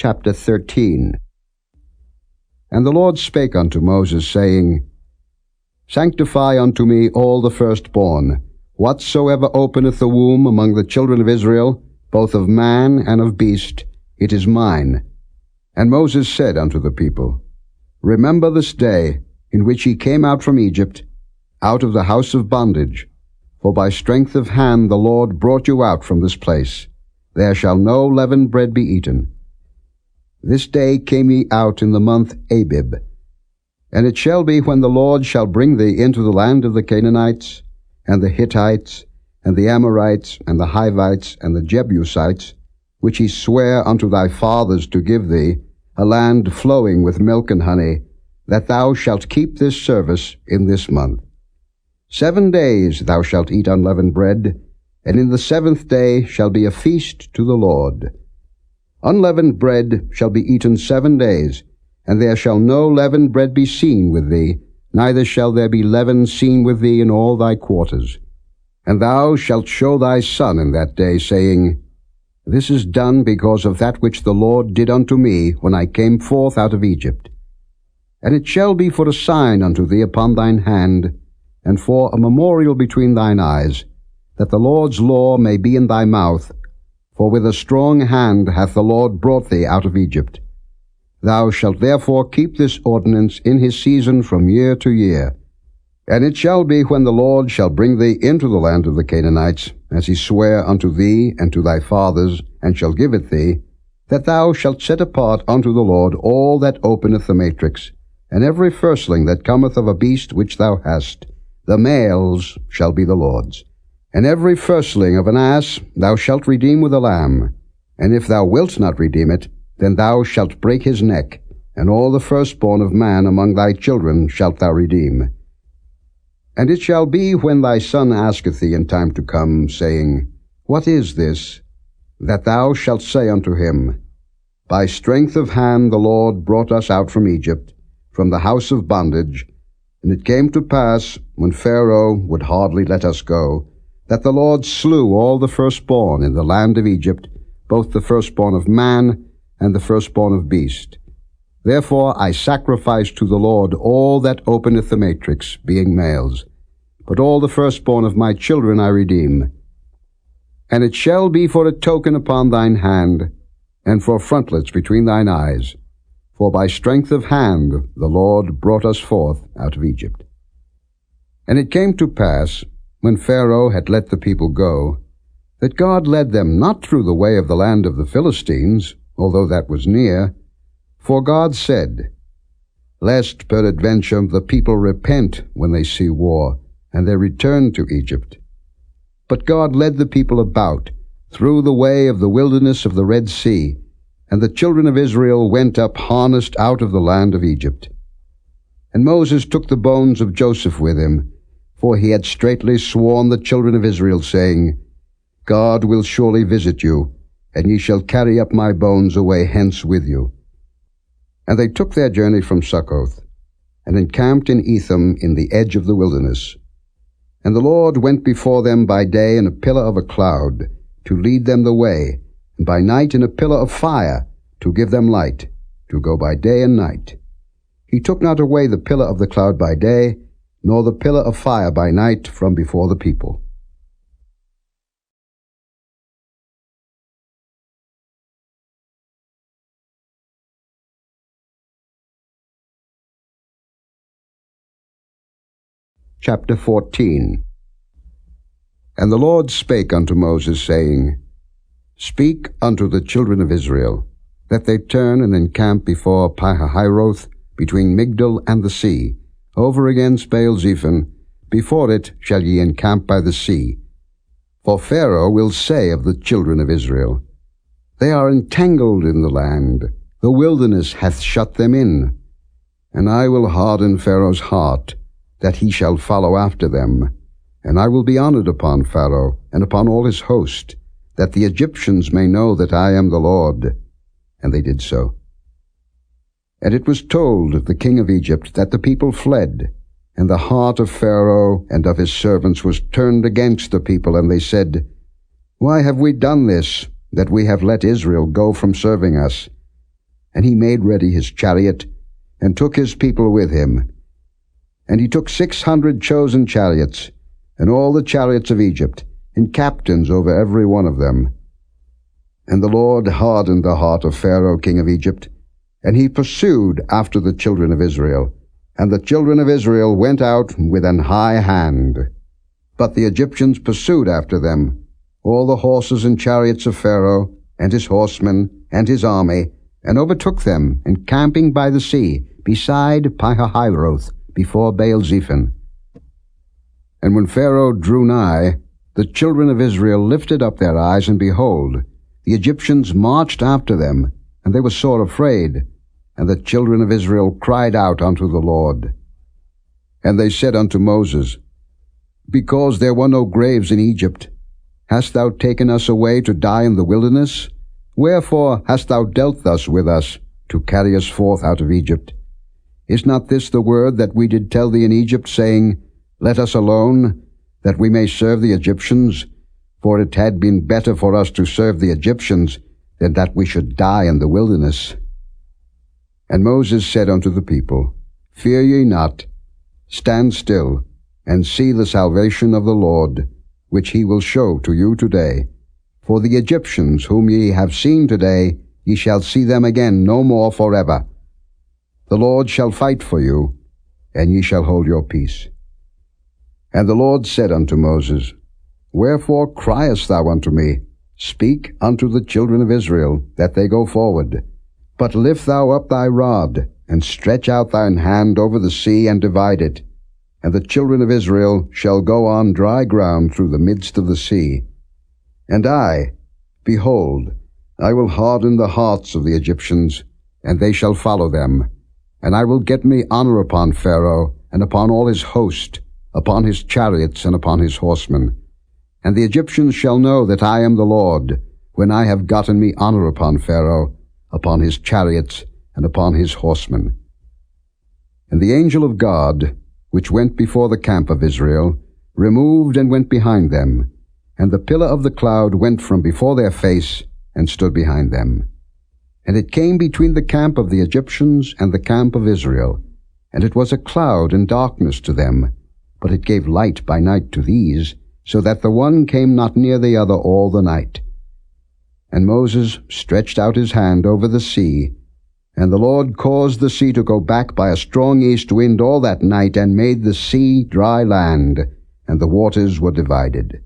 Chapter 13. And the Lord spake unto Moses, saying, Sanctify unto me all the firstborn, whatsoever openeth the womb among the children of Israel, both of man and of beast, it is mine. And Moses said unto the people, Remember this day in which ye came out from Egypt, out of the house of bondage. For by strength of hand the Lord brought you out from this place. There shall no leavened bread be eaten. This day came ye out in the month Abib. And it shall be, when the Lord shall bring thee into the land of the Canaanites, and the Hittites, and the Amorites, and the Hivites, and the Jebusites, which he sware unto thy fathers to give thee, a land flowing with milk and honey, that thou shalt keep this service in this month. 7 days thou shalt eat unleavened bread, and in the 7th day shall be a feast to the Lord. Unleavened bread shall be eaten 7 days, and there shall no leavened bread be seen with thee, neither shall there be leaven seen with thee in all thy quarters. And thou shalt show thy son in that day, saying, This is done because of that which the Lord did unto me when I came forth out of Egypt. And it shall be for a sign unto thee upon thine hand, and for a memorial between thine eyes, that the Lord's law may be in thy mouth, for with a strong hand hath the Lord brought thee out of Egypt. Thou shalt therefore keep this ordinance in his season from year to year. And it shall be, when the Lord shall bring thee into the land of the Canaanites, as he sware unto thee and to thy fathers, and shall give it thee, that thou shalt set apart unto the Lord all that openeth the matrix, and every firstling that cometh of a beast which thou hast, the males shall be the Lord's. And every firstling of an ass thou shalt redeem with a lamb. And if thou wilt not redeem it, then thou shalt break his neck, and all the firstborn of man among thy children shalt thou redeem. And it shall be, when thy son asketh thee in time to come, saying, What is this? That thou shalt say unto him, By strength of hand the Lord brought us out from Egypt, from the house of bondage. And it came to pass, when Pharaoh would hardly let us go, that the Lord slew all the firstborn in the land of Egypt, both the firstborn of man and the firstborn of beast. Therefore I sacrifice to the Lord all that openeth the matrix, being males. But all the firstborn of my children I redeem. And it shall be for a token upon thine hand, and for frontlets between thine eyes. For by strength of hand the Lord brought us forth out of Egypt. And it came to pass, when Pharaoh had let the people go, that God led them not through the way of the land of the Philistines, although that was near. For God said, Lest peradventure the people repent when they see war, and they return to Egypt. But God led the people about through the way of the wilderness of the Red Sea, and the children of Israel went up harnessed out of the land of Egypt. And Moses took the bones of Joseph with him, for he had straitly sworn the children of Israel, saying, God will surely visit you, and ye shall carry up my bones away hence with you. And they took their journey from Succoth, and encamped in Etham in the edge of the wilderness. And the Lord went before them by day in a pillar of a cloud, to lead them the way, and by night in a pillar of fire, to give them light, to go by day and night. He took not away the pillar of the cloud by day, nor the pillar of fire by night from before the people. Chapter 14. And the Lord spake unto Moses, saying, Speak unto the children of Israel, that they turn and encamp before Pihahiroth, between Migdol and the sea, over against Baal-zephon. Before it shall ye encamp by the sea. For Pharaoh will say of the children of Israel, They are entangled in the land, the wilderness hath shut them in. And I will harden Pharaoh's heart, that he shall follow after them. And I will be honored upon Pharaoh, and upon all his host, that the Egyptians may know that I am the Lord. And they did so. And it was told the king of Egypt that the people fled, and the heart of Pharaoh and of his servants was turned against the people, and they said, Why have we done this, that we have let Israel go from serving us? And he made ready his chariot, and took his people with him. And he took 600 chosen chariots, and all the chariots of Egypt, and captains over every one of them. And the Lord hardened the heart of Pharaoh king of Egypt, and he pursued after the children of Israel. And the children of Israel went out with an high hand. But the Egyptians pursued after them, all the horses and chariots of Pharaoh, and his horsemen, and his army, and overtook them, encamping by the sea, beside Pihahiroth, before Baal-zephon. And when Pharaoh drew nigh, the children of Israel lifted up their eyes, and behold, the Egyptians marched after them, and they were sore afraid. And the children of Israel cried out unto the Lord. And they said unto Moses, Because there were no graves in Egypt, hast thou taken us away to die in the wilderness? Wherefore hast thou dealt thus with us, to carry us forth out of Egypt? Is not this the word that we did tell thee in Egypt, saying, Let us alone, that we may serve the Egyptians? For it had been better for us to serve the Egyptians, than that we should die in the wilderness. And Moses said unto the people, Fear ye not, stand still, and see the salvation of the Lord, which he will show to you today. For the Egyptians whom ye have seen today, ye shall see them again no more forever. The Lord shall fight for you, and ye shall hold your peace. And the Lord said unto Moses, Wherefore criest thou unto me? Speak unto the children of Israel, that they go forward. But lift thou up thy rod, and stretch out thine hand over the sea, and divide it. And the children of Israel shall go on dry ground through the midst of the sea. And I, behold, I will harden the hearts of the Egyptians, and they shall follow them. And I will get me honor upon Pharaoh, and upon all his host, upon his chariots, and upon his horsemen. And the Egyptians shall know that I am the Lord, when I have gotten me honor upon Pharaoh, upon his chariots, and upon his horsemen. And the angel of God, which went before the camp of Israel, removed and went behind them, and the pillar of the cloud went from before their face, and stood behind them. And it came between the camp of the Egyptians and the camp of Israel, and it was a cloud and darkness to them, but it gave light by night to these, so that the one came not near the other all the night. And Moses stretched out his hand over the sea, and the Lord caused the sea to go back by a strong east wind all that night, and made the sea dry land, and the waters were divided.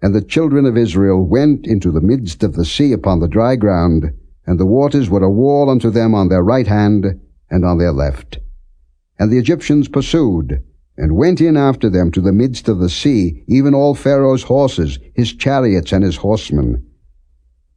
And the children of Israel went into the midst of the sea upon the dry ground, and the waters were a wall unto them on their right hand and on their left. And the Egyptians pursued, and went in after them to the midst of the sea, even all Pharaoh's horses, his chariots, and his horsemen.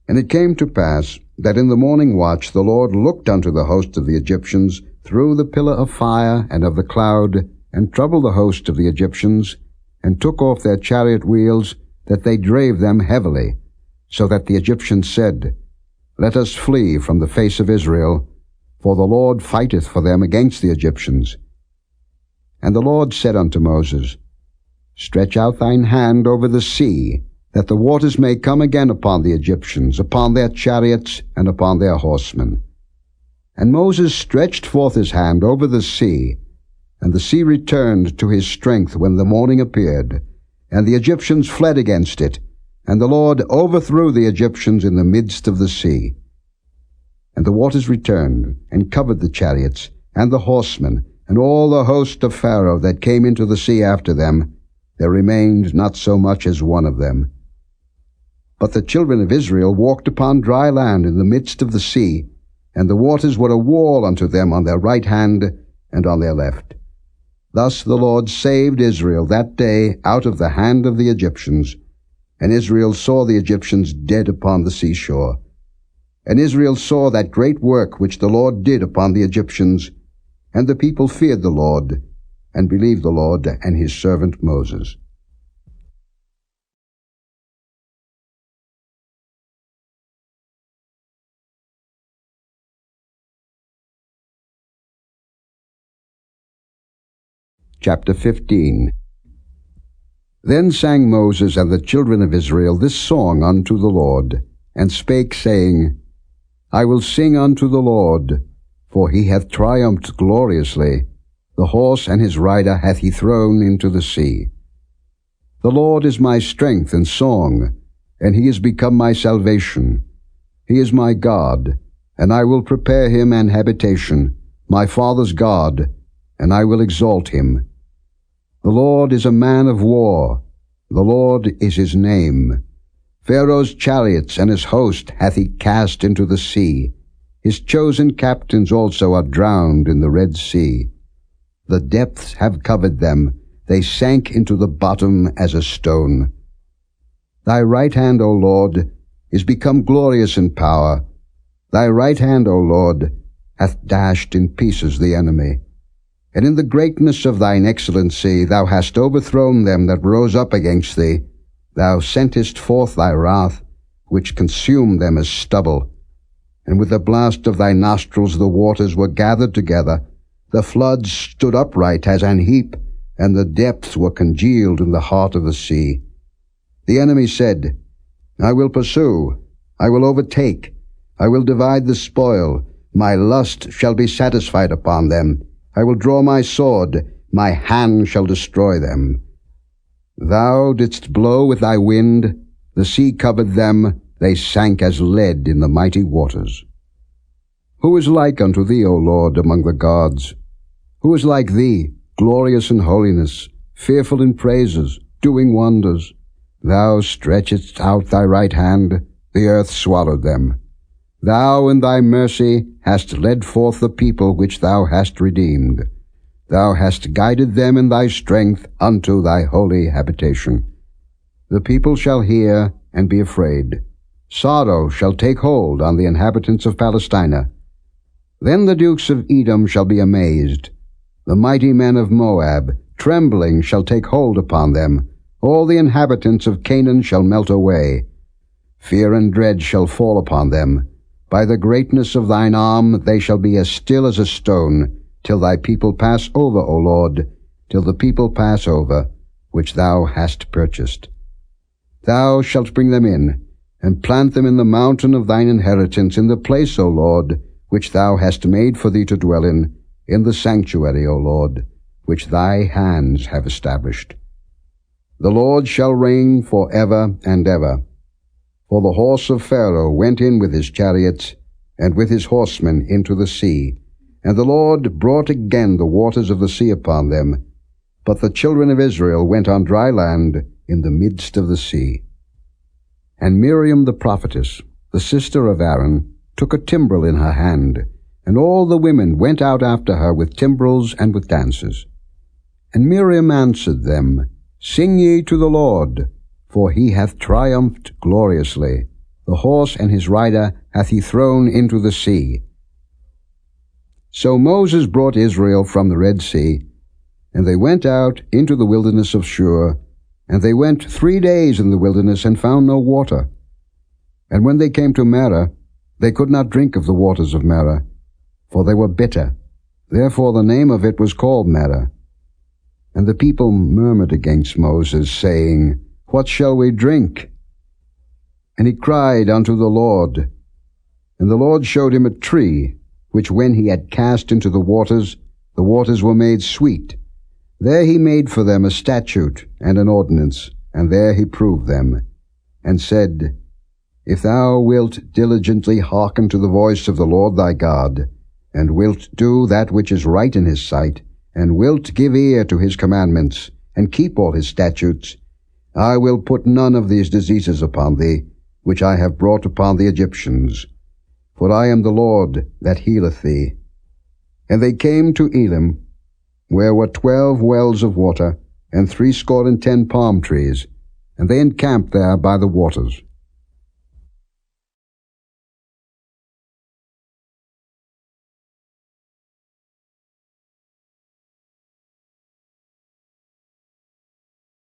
And it came to pass that in the morning watch the Lord looked unto the host of the Egyptians through the pillar of fire and of the cloud, and troubled the host of the Egyptians, and took off their chariot wheels, that they drave them heavily, so that the Egyptians said, Let us flee from the face of Israel, for the Lord fighteth for them against the Egyptians. And the Lord said unto Moses, Stretch out thine hand over the sea, that the waters may come again upon the Egyptians, upon their chariots, and upon their horsemen. And Moses stretched forth his hand over the sea, and the sea returned to his strength when the morning appeared, and the Egyptians fled against it, and the Lord overthrew the Egyptians in the midst of the sea. And the waters returned, and covered the chariots, and the horsemen, and all the host of Pharaoh that came into the sea after them. There remained not so much as one of them. But the children of Israel walked upon dry land in the midst of the sea, and the waters were a wall unto them on their right hand and on their left. Thus the Lord saved Israel that day out of the hand of the Egyptians. And Israel saw the Egyptians dead upon the seashore. And Israel saw that great work which the Lord did upon the Egyptians. And the people feared the Lord, and believed the Lord and his servant Moses. Chapter 15. Then sang Moses and the children of Israel this song unto the Lord, and spake, saying, I will sing unto the Lord, for he hath triumphed gloriously. The horse and his rider hath he thrown into the sea. The Lord is my strength and song, and he is become my salvation. He is my God, and I will prepare him an habitation, my father's God, and I will exalt him. The Lord is a man of war, the Lord is his name. Pharaoh's chariots and his host hath he cast into the sea. His chosen captains also are drowned in the Red Sea. The depths have covered them, they sank into the bottom as a stone. Thy right hand, O Lord, is become glorious in power. Thy right hand, O Lord, hath dashed in pieces the enemy. And in the greatness of thine excellency thou hast overthrown them that rose up against thee. Thou sentest forth thy wrath, which consumed them as stubble. And with the blast of thy nostrils the waters were gathered together. The floods stood upright as an heap, and the depths were congealed in the heart of the sea. The enemy said, I will pursue, I will overtake, I will divide the spoil, my lust shall be satisfied upon them. I will draw my sword, my hand shall destroy them. Thou didst blow with thy wind, the sea covered them, they sank as lead in the mighty waters. Who is like unto thee, O Lord, among the gods? Who is like thee, glorious in holiness, fearful in praises, doing wonders? Thou stretchedst out thy right hand, the earth swallowed them. Thou in thy mercy hast led forth the people which thou hast redeemed. Thou hast guided them in thy strength unto thy holy habitation. The people shall hear and be afraid. Sorrow shall take hold on the inhabitants of Palestina. Then the dukes of Edom shall be amazed. The mighty men of Moab, trembling, shall take hold upon them. All the inhabitants of Canaan shall melt away. Fear and dread shall fall upon them. By the greatness of thine arm they shall be as still as a stone, till thy people pass over, O Lord, till the people pass over, which thou hast purchased. Thou shalt bring them in, and plant them in the mountain of thine inheritance, in the place, O Lord, which thou hast made for thee to dwell in the sanctuary, O Lord, which thy hands have established. The Lord shall reign for ever and ever. For the horse of Pharaoh went in with his chariots, and with his horsemen into the sea, and the Lord brought again the waters of the sea upon them. But the children of Israel went on dry land in the midst of the sea. And Miriam the prophetess, the sister of Aaron, took a timbrel in her hand, and all the women went out after her with timbrels and with dances. And Miriam answered them, Sing ye to the Lord, for he hath triumphed gloriously. The horse and his rider hath he thrown into the sea. So Moses brought Israel from the Red Sea, and they went out into the wilderness of Shur, and they went 3 days in the wilderness and found no water. And when they came to Marah, they could not drink of the waters of Marah, for they were bitter. Therefore the name of it was called Marah. And the people murmured against Moses, saying, What shall we drink? And he cried unto the Lord. And the Lord showed him a tree, which when he had cast into the waters were made sweet. There he made for them a statute and an ordinance, and there he proved them, and said, If thou wilt diligently hearken to the voice of the Lord thy God, and wilt do that which is right in his sight, and wilt give ear to his commandments, and keep all his statutes, I will put none of these diseases upon thee, which I have brought upon the Egyptians. For I am the Lord that healeth thee. And they came to Elim, where were 12 wells of water, and 70 palm trees, and they encamped there by the waters.